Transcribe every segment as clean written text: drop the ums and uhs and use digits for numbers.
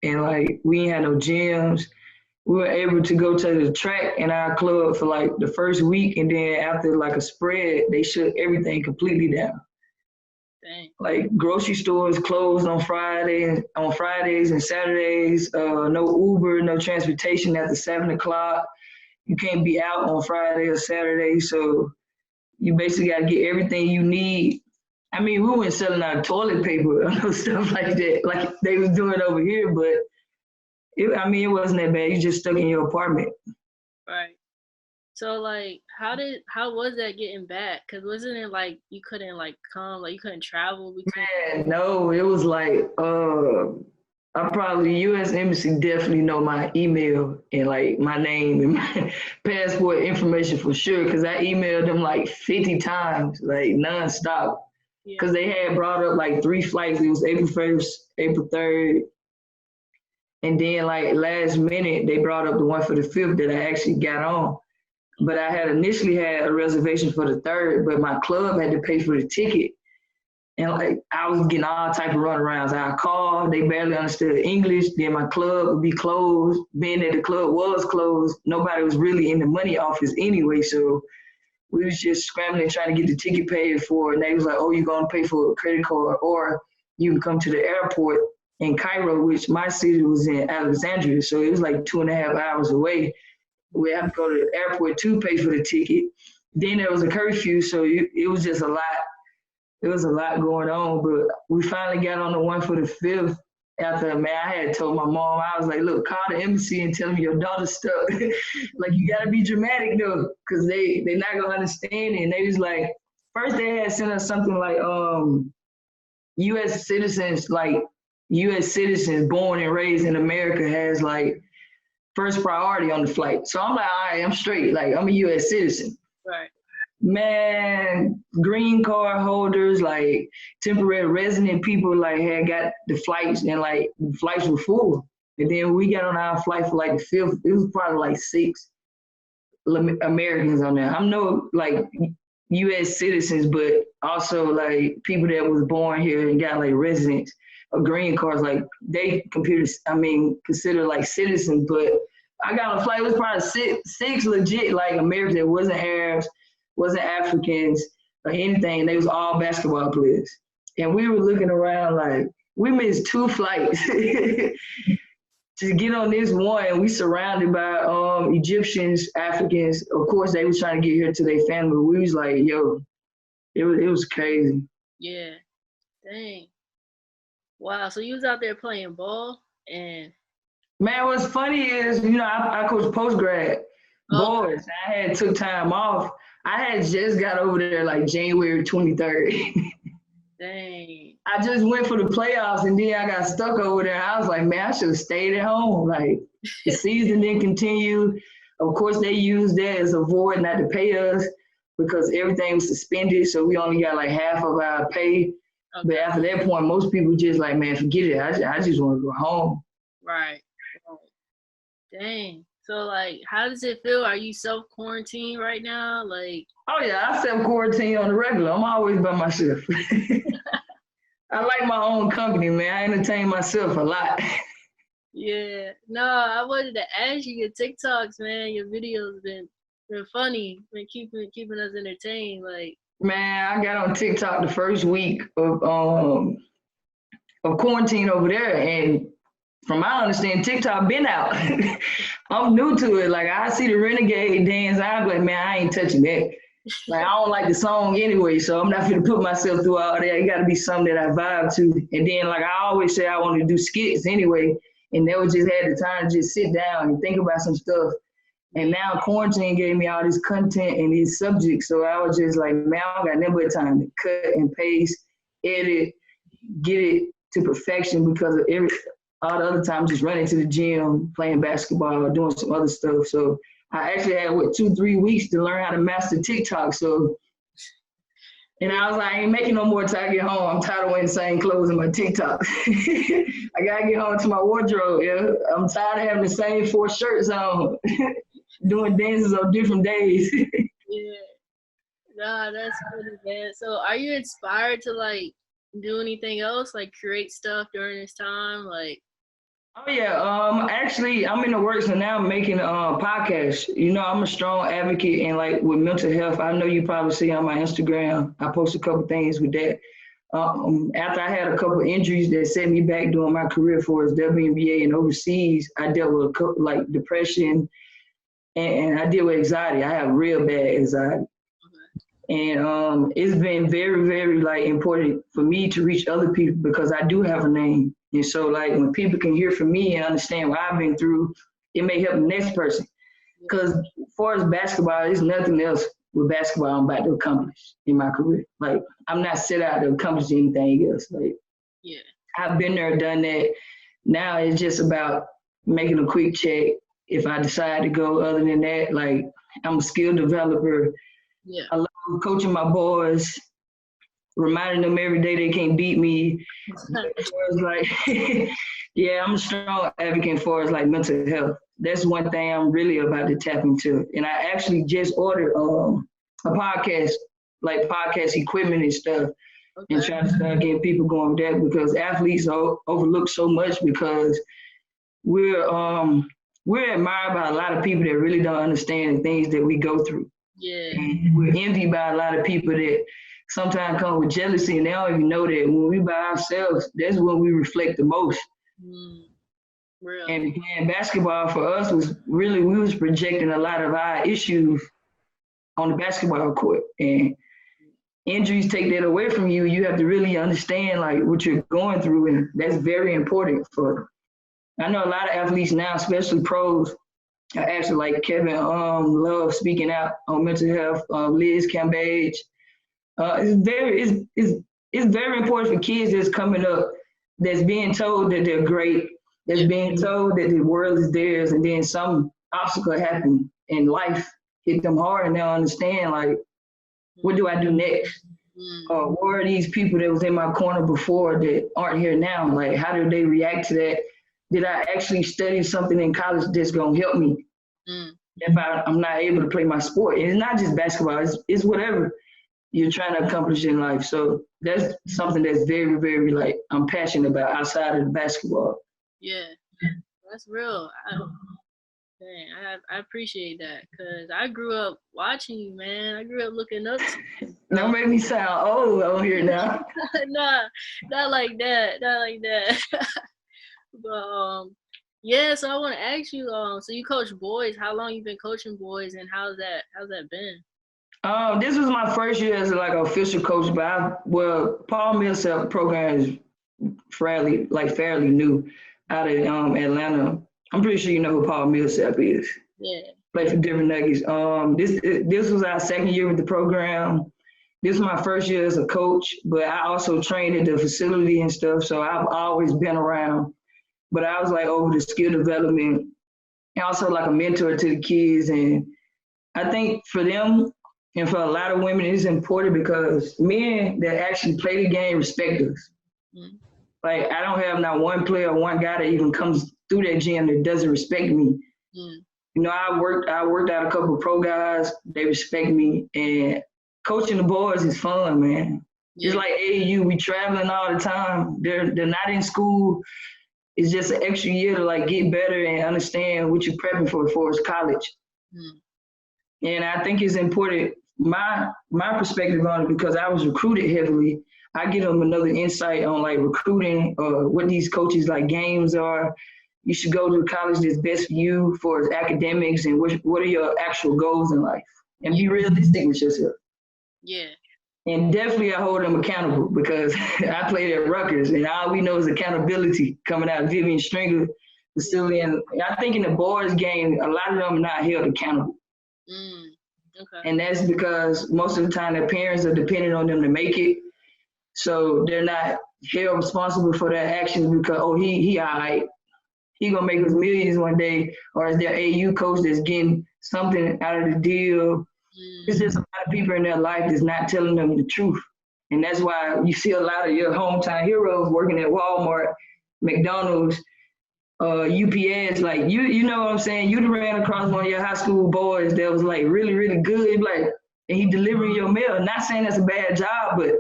and like we ain't had no gyms. We were able to go to the track in our club for like the first week, and then after like a spread, they shut everything completely down. Dang. Like grocery stores closed on Fridays and Saturdays. No Uber, no transportation after 7 o'clock. You can't be out on Friday or Saturday, so you basically got to get everything you need. I mean, we weren't selling out toilet paper or stuff like that, like they was doing over here, but I mean, it wasn't that bad. You just stuck in your apartment. Right. So like, how was that getting back? Cause wasn't it like you couldn't like come, like you couldn't travel between? Man, no, it was like I probably U.S. Embassy definitely know my email and like my name and my passport information for sure because I emailed them like 50 times, like nonstop. Yeah. Because they had brought up like 3 flights. It was April 1st, April 3rd, and then like last minute they brought up the one for the 5th that I actually got on. But I had initially had a reservation for the 3rd, but my club had to pay for the ticket. And like I was getting all type of runarounds. I called, they barely understood English. Then my club would be closed. Being that the club was closed, nobody was really in the money office anyway. So we was just scrambling trying to get the ticket paid for. And they was like, "Oh, you're gonna pay for a credit card, or you can come to the airport in Cairo," which my city was in Alexandria. So it was like 2.5 hours away. We have to go to the airport to pay for the ticket. Then there was a curfew, so it was just a lot. It was a lot going on, but we finally got on the one for the 5th. After, man, I had told my mom, I was like, "Look, call the embassy and tell them your daughter's stuck." Like, you gotta be dramatic though, because they not gonna understand it. And they was like, first they had sent us something like US citizens, like US citizens born and raised in America has like first priority on the flight. So I'm like, all right, I'm straight. Like I'm a US citizen. Right. Man, green card holders, like temporary resident people, like had got the flights and like the flights were full. And then we got on our flight for like the 5th. It was probably like 6 Americans on there. I'm no like U.S. citizens, but also like people that was born here and got like residents or green cards. Like they consider like citizens. But I got on a flight. It was probably six legit like Americans that wasn't Arabs, wasn't Africans or anything. They was all basketball players. And we were looking around like we missed 2 flights to get on this one. We surrounded by Egyptians, Africans. Of course, they was trying to get here to their family. We was like, yo, it was crazy. Yeah. Dang. Wow. So you was out there playing ball and Man, what's funny is, I coach post grad okay. boys. I had took time off. I had just got over there like January 23rd. Dang. I just went for the playoffs and then I got stuck over there. I was like, man, I should have stayed at home. Like the season didn't continue. Of course, they used that as a void not to pay us because everything was suspended. So we only got like half of our pay. But Okay. after that point, most people just like, man, forget it. I just want to go home. Right. Right. Dang. So like, how does it feel? Are you self quarantined right now? Like, Oh yeah, I self quarantine on the regular. I'm always by myself. I like my own company, man. I entertain myself a lot. yeah. No, I wanted to ask you your TikToks, man. Your videos been funny, been keeping us entertained. Like, Man, I got on TikTok the first week of quarantine over there, and from my understanding, TikTok been out. I'm new to it. Like I see the Renegade dance, I'm like, man, I ain't touching that. Like I don't like the song anyway, so I'm not gonna put myself through all that. It got to be something that I vibe to. And then, like I always say, I want to do skits anyway, and never just had the time to just sit down and think about some stuff. And now quarantine gave me all this content and these subjects, so I was just like, man, I don't got nothing but time to cut and paste, edit, get it to perfection because of all the other times just running to the gym, playing basketball, or doing some other stuff. So I actually had 2-3 weeks to learn how to master TikTok. So and I was like, I ain't making no more till I get home. I'm tired of wearing the same clothes in my TikTok. I gotta get home to my wardrobe. Yeah, I'm tired of having the same 4 shirts on, doing dances on different days. yeah. Nah, that's funny, man. So, are you inspired to like do anything else, like create stuff during this time? Like, Oh yeah, actually I'm in the works and now I'm making a podcast. You know, I'm a strong advocate and like with mental health. I know you probably see on my Instagram, I post a couple things with that. After I had a couple injuries that set me back during my career for as WNBA and overseas, I dealt with like depression and I deal with anxiety. I have real bad anxiety. And it's been very, very like important for me to reach other people because I do have a name. And so like when people can hear from me and understand what I've been through, it may help the next person. Because as far as basketball, there's nothing else with basketball I'm about to accomplish in my career. Like I'm not set out to accomplish anything else. Like Yeah. I've been there, done that. Now it's just about making a quick check. If I decide to go other than that, like I'm a skill developer. Yeah. I love coaching my boys, reminding them every day they can't beat me. It's like, yeah, I'm a strong advocate for like mental health. That's one thing I'm really about to tap into. And I actually just ordered a podcast, like podcast equipment and stuff, and try to start getting people going with that because athletes are overlooked so much because we're um we're admired by a lot of people that really don't understand the things that we go through. Yeah. And we're envied by a lot of people that sometimes come with jealousy and they don't even know that when we by ourselves, that's when we reflect the most. Real. And playing basketball for us was really, we was projecting a lot of our issues on the basketball court. And injuries take that away from you. You have to really understand like what you're going through. And that's very important for, I know a lot of athletes now, especially pros, are actually like Kevin Love speaking out on mental health, Liz Cambage. It's very important for kids that's coming up, that's being told that they're great, that's being told that the world is theirs, and then some obstacle happen in life, hit them hard, and they don't understand like, what do I do next? Or what are these people that was in my corner before that aren't here now? Like, how do they react to that? Did I actually study something in college that's gonna help me if I'm not able to play my sport? And it's not just basketball; it's whatever you're trying to accomplish in life. So that's something that's very, very like I'm passionate about outside of the basketball. Yeah, that's real. I appreciate that because I grew up watching you, man. I grew up looking up to you. Don't make me sound old on here now. Nah, not like that. Not like that. But yeah. So I want to ask you. So you coach boys. How long you been coaching boys, and how's that been? This was my first year as like an official coach, but Paul Millsap program is fairly new out of Atlanta. I'm pretty sure you know who Paul Millsap is. Yeah. Played for Denver Nuggets. This was our second year with the program. This was my first year as a coach, but I also trained at the facility and stuff, so I've always been around. But I was like over the skill development and also like a mentor to the kids. And I think for them and for a lot of women, it's important because men that actually play the game respect us. Like I don't have not one player, one guy that even comes through that gym that doesn't respect me. You know, I worked out a couple of pro guys. They respect me, and coaching the boys is fun, man. It's like AAU. We traveling all the time. They're not in school. It's just an extra year to like get better and understand what you're prepping for as college. And I think it's important. My perspective on it because I was recruited heavily. I give them another insight on like recruiting, what these coaches like games are. You should go to the college that's best for you for academics and what are your actual goals in life and be realistic with yourself. Yeah. And definitely I hold them accountable because I played at Rutgers and all we know is accountability coming out of Vivian Stringer facility. And I think in the boys game, a lot of them are not held accountable. Okay. And that's because most of the time their parents are dependent on them to make it. So they're not held responsible for their actions because, he all right. He gonna make us millions one day, or is their AU coach that's getting something out of the deal? It's just a lot of people in their life that's not telling them the truth. And that's why you see a lot of your hometown heroes working at Walmart, McDonald's, UPS, like you know what I'm saying? You ran across one of your high school boys that was like really, really good, like, and he delivering your mail. Not saying that's a bad job, but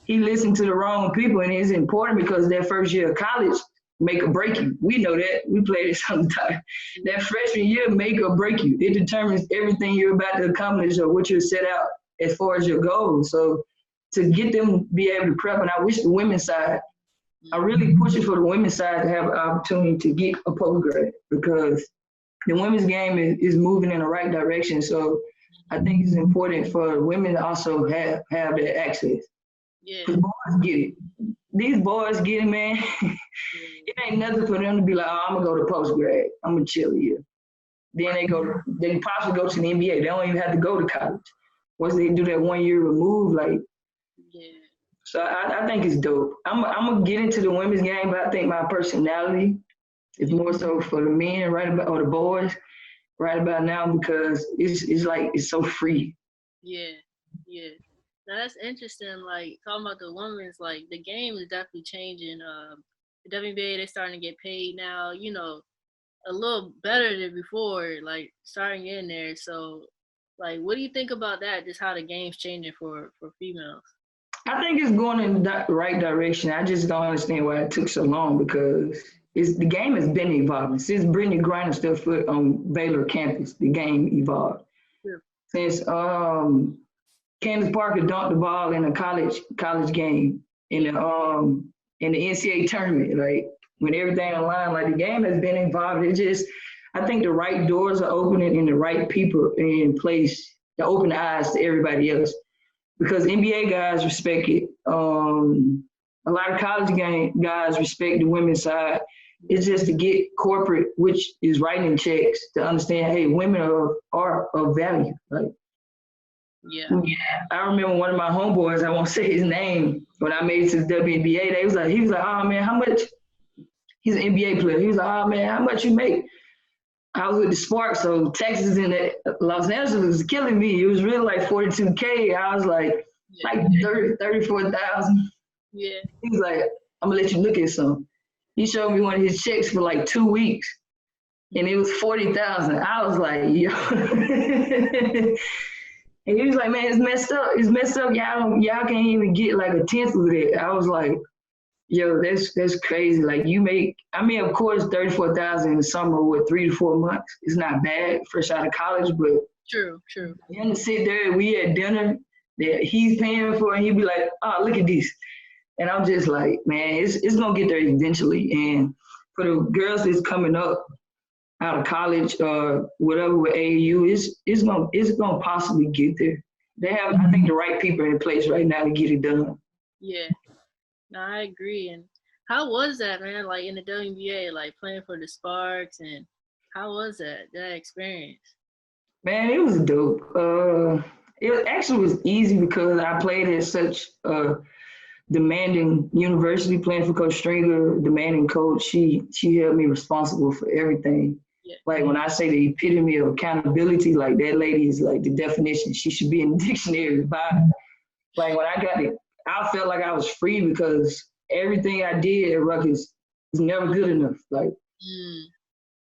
he listened to the wrong people, and it's important because their first year of college, make or break you. We know that. We play this sometimes. That freshman year make or break you. It determines everything you're about to accomplish or what you're set out as far as your goals. So to get them to be able to prep, and I wish the women's side, I really push it for the women's side to have an opportunity to get a postgrad because the women's game is moving in the right direction. So I think it's important for women to also have that access. Yeah. Because boys get it. These boys get it, man. It ain't nothing for them to be like, oh, I'm going to go to postgrad. I'm going to chill here. Then they possibly go to the NBA. They don't even have to go to college. Once they do that 1 year remove, like, yeah. So I think it's dope. I'm going to get into the women's game, but I think my personality is more so for the men or the boys right about now because it's like it's so free. Yeah, yeah. Now that's interesting. Like talking about the women's, like the game is definitely changing. The WNBA they're starting to get paid now. You know, a little better than before. Like starting in there. So, like, what do you think about that? Just how the game's changing for females. I think it's going in the right direction. I just don't understand why it took so long because the game has been evolving. Since Brittany Griner stepped foot on Baylor campus, the game evolved. Sure. Since Candace Parker dunked the ball in a college game in the NCAA tournament, like when everything aligned, like the game has been evolved. I think the right doors are opening and the right people in place to open the eyes to everybody else. Because NBA guys respect it. A lot of college guys respect the women's side. It's just to get corporate, which is writing checks, to understand, hey, women are of value. Like, yeah. I remember one of my homeboys, I won't say his name, when I made it to the WNBA, he was like, oh man, how much? He's an NBA player. He was like, oh man, how much you make? I was with the Sparks, so Texas and Los Angeles was killing me. It was really like $42K. I was like 34,000. Yeah. He was like, I'm gonna let you look at some. He showed me one of his checks for like 2 weeks, and it was 40,000. I was like, yo. And he was like, man, it's messed up. It's messed up. Y'all can't even get like a tenth of it. I was like, yo, that's crazy. Like of course, 34,000 in the summer with 3 to 4 months. It's not bad fresh out of college, but True. him to sit there and we had dinner that he's paying for, and he'd be like, oh, look at this. And I'm just like, man, it's gonna get there eventually. And for the girls that's coming up out of college or whatever with AAU, it's gonna possibly get there. They have, I think, the right people in place right now to get it done. Yeah. No, I agree. And how was that, man? Like in the WNBA, like playing for the Sparks, and how was that experience? Man, it was dope. It actually was easy because I played at such a demanding university, playing for Coach Stringer, demanding coach. She held me responsible for everything. Yeah. Like when I say the epitome of accountability, like that lady is like the definition. She should be in the dictionary. Like when I got it, I felt like I was free because everything I did at Rutgers was never good enough. Like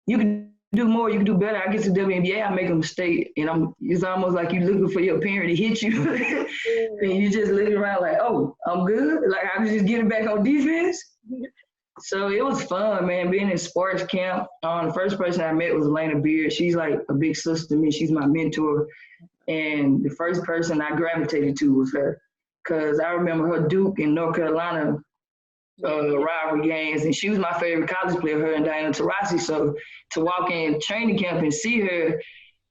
you can do more, you can do better. I get to WNBA, I make a mistake, and it's almost like you're looking for your parent to hit you, and you just looking around like, oh, I'm good. Like I was just getting back on defense. So it was fun, man, being in sports camp. The first person I met was Elena Beard. She's like a big sister to me. She's my mentor. And the first person I gravitated to was her because I remember her Duke and North Carolina rivalry games, and she was my favorite college player, her and Diana Taurasi. So to walk in training camp and see her,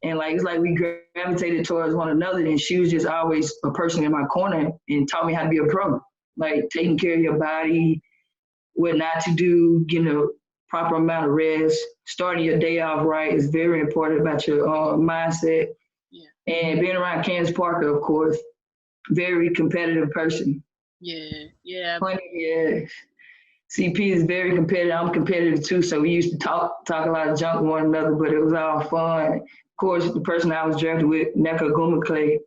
and like it's like we gravitated towards one another, and she was just always a person in my corner and taught me how to be a pro, like taking care of your body, what not to do, getting a proper amount of rest, starting your day off right is very important about your mindset. Yeah. And being around Candace Parker, of course, very competitive person. Yeah. CP is very competitive. I'm competitive too, so we used to talk a lot of junk with one another, but it was all fun. Of course, the person I was drafted with, Nneka Ogwumike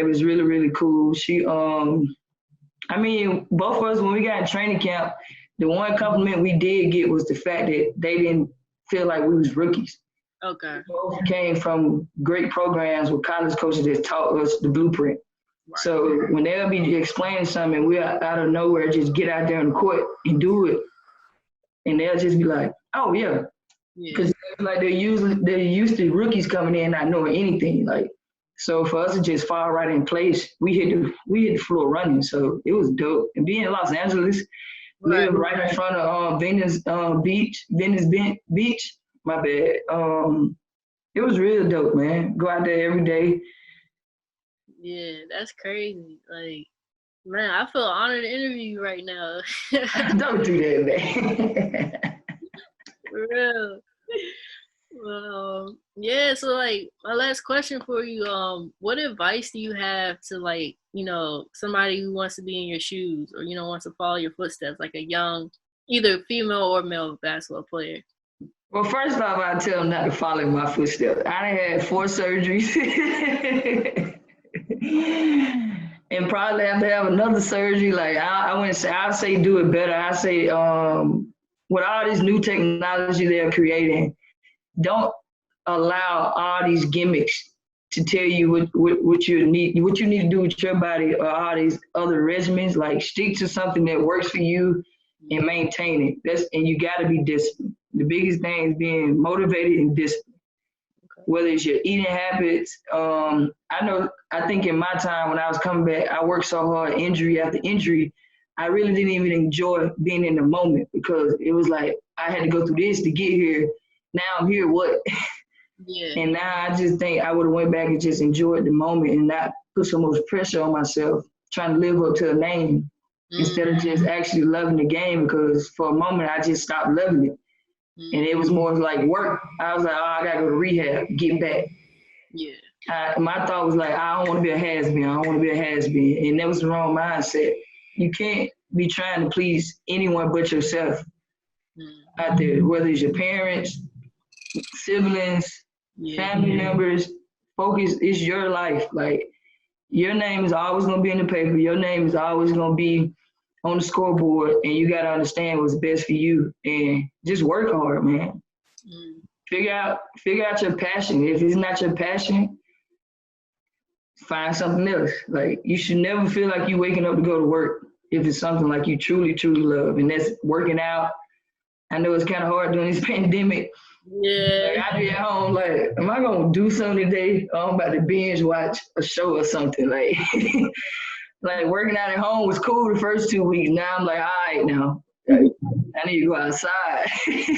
was really, really cool. She, both of us, when we got in training camp, the one compliment we did get was the fact that they didn't feel like we was rookies. Okay. We both came from great programs with college coaches that taught us the blueprint. Right. So when they'll be explaining something, we out of nowhere just get out there in the court and do it. and they'll just be like, "Oh yeah," because like they're used to rookies coming in not knowing anything. Like, so for us to just fall right in place, we hit the floor running. So it was dope. And being in Los Angeles, live right in front of Venice Beach. My bad. It was real dope, man. Go out there every day. Yeah, that's crazy. Like, man, I feel honored to interview you right now. Don't do that, man. For real. Yeah, so like my last question for you, what advice do you have to, like, you know, somebody who wants to be in your shoes, or, you know, wants to follow your footsteps, like a young, either female or male basketball player? Well, first off, I tell them not to follow in my footsteps. I done had 4 surgeries. And probably have to have another surgery. Like I wouldn't say, I say do it better. I say with all this new technology they're creating, don't allow all these gimmicks to tell you what you need to do with your body, or all these other regimens. Like, stick to something that works for you and maintain it. And you got to be disciplined. The biggest thing is being motivated and disciplined. Whether it's your eating habits, I think in my time when I was coming back, I worked so hard, injury after injury, I really didn't even enjoy being in the moment, because it was like I had to go through this to get here. Now I'm here, what? Yeah. And now I just think I would have went back and just enjoyed the moment and not put so much pressure on myself, trying to live up to a name instead of just actually loving the game, because for a moment I just stopped loving it. And it was more like work. I was like, oh, I gotta go to rehab, get back. Yeah. My thought was like, I don't want to be a has-been. I don't want to be a has-been. And that was the wrong mindset. You can't be trying to please anyone but yourself out there, whether it's your parents, siblings, family members. Focus, it's your life. Like, your name is always going to be in the paper. Your name is always going to be on the scoreboard, and you got to understand what's best for you and just work hard, man. Figure out your passion. If it's not your passion, find something else. Like, you should never feel like you waking up to go to work if it's something like you truly, truly love, and that's working out. I know it's kind of hard during this pandemic. Yeah. Like, I be at home like, am I gonna do something today? Oh, I'm about to binge watch a show or something. Like, like, working out at home was cool the first 2 weeks. Now I'm like, all right, now I need to go outside. Thanks,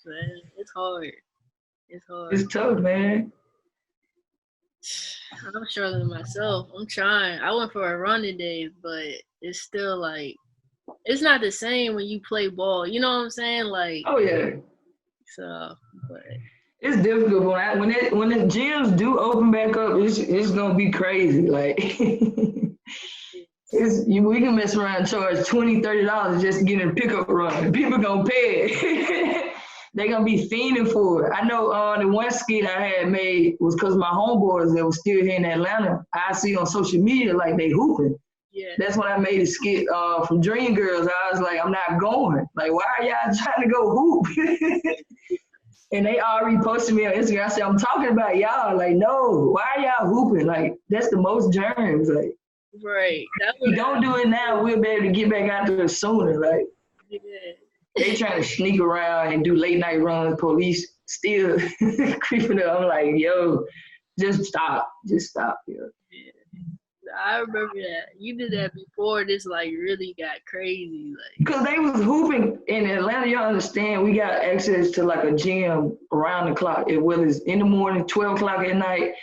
man. It's hard. It's tough, man. I'm struggling myself. I'm trying. I went for a run today, but it's still like, it's not the same when you play ball. You know what I'm saying? Like, oh yeah. So, but it's difficult when the gyms do open back up. It's gonna be crazy. Like, we can mess around and charge $20-$30 just to get in a pickup run. People gonna pay it. They gonna be fiending for it. I know the one skit I had made was because my homeboys that was still here in Atlanta, I see on social media like they hooping. Yeah. That's when I made a skit from Dream Girls. I was like, I'm not going. Like, why are y'all trying to go hoop? And they already posted me on Instagram. I said, I'm talking about y'all. Like, no, why are y'all hooping? Like, that's the most germs. Like, right. If we don't do it now, we'll be able to get back out there sooner. Like, they trying to sneak around and do late night runs. Police still creeping up. I'm like, yo, just stop. Just stop. Yo. Yeah. I remember that. You did that before this, like, really got crazy. Like, because they was hooping in Atlanta. Y'all understand, we got access to like a gym around the clock. Whether it's in the morning, 12 o'clock at night,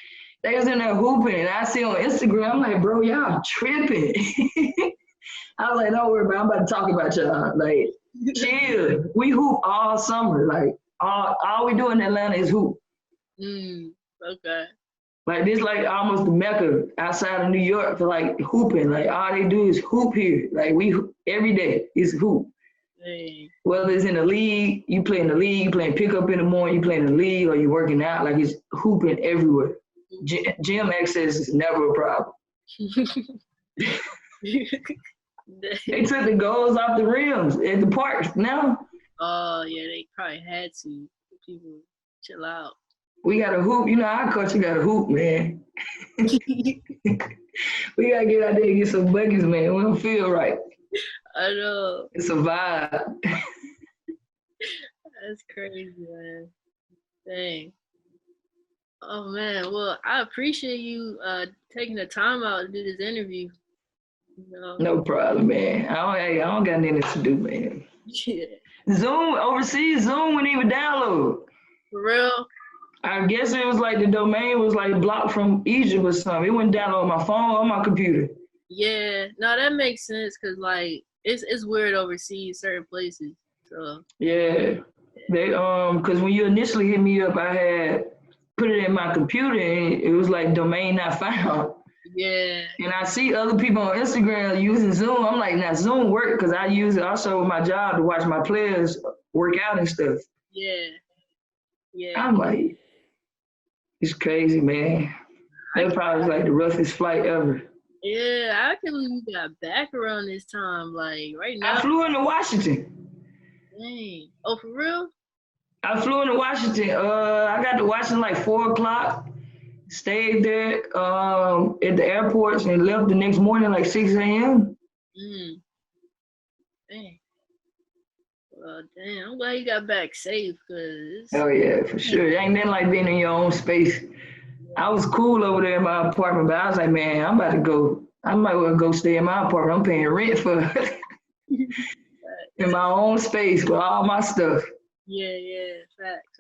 they was in there hooping. And I see on Instagram, I'm like, bro, y'all tripping. I was like, don't worry about it. I'm about to talk about y'all. Like, chill. We hoop all summer. Like, all we do in Atlanta is hoop. Okay. Like, this like almost the Mecca outside of New York for like hooping. Like, all they do is hoop here. Like, we every day is hoop. Hey. Whether it's in the league, you play in the league, you playing pickup in the morning, you play in the league, or you working out. Like, it's hooping everywhere. Gym access is never a problem. They took the goals off the rims at the parks now. Oh, yeah, they probably had to. People chill out. We got to hoop. You know, our culture got to hoop, man. We got to get out there and get some buckets, man. We don't feel right. I know. It's a vibe. That's crazy, man. Dang. Oh man. Well, I appreciate you taking the time out to do this interview. You know. No problem, man. I don't got nothing to do, man. Yeah. Zoom overseas, Zoom wouldn't even download. For real. I guess it was like the domain was like blocked from Egypt or something. It wouldn't download on my phone or my computer. Yeah. No, that makes sense because like it's weird overseas certain places. So. Yeah. They because when you initially hit me up, I had put it in my computer and it was like domain not found. Yeah. And I see other people on Instagram using Zoom. I'm like, now Zoom work because I use it also with my job to watch my players work out and stuff. Yeah. Yeah. I'm like, it's crazy, man. That probably was like the roughest flight ever. Yeah, I can't believe you got back around this time. Like right now. I flew into Washington. Dang. Oh, for real? I flew into Washington. I got to Washington like 4 o'clock. Stayed there at the airports and left the next morning like 6 a.m. Dang. Well, damn. I'm glad you got back safe, cause. Oh yeah, for sure. It ain't nothing like being in your own space. I was cool over there in my apartment, but I was like, man, I'm about to go. I might well go stay in my apartment. I'm paying rent for in my own space with all my stuff. Yeah, yeah. Facts.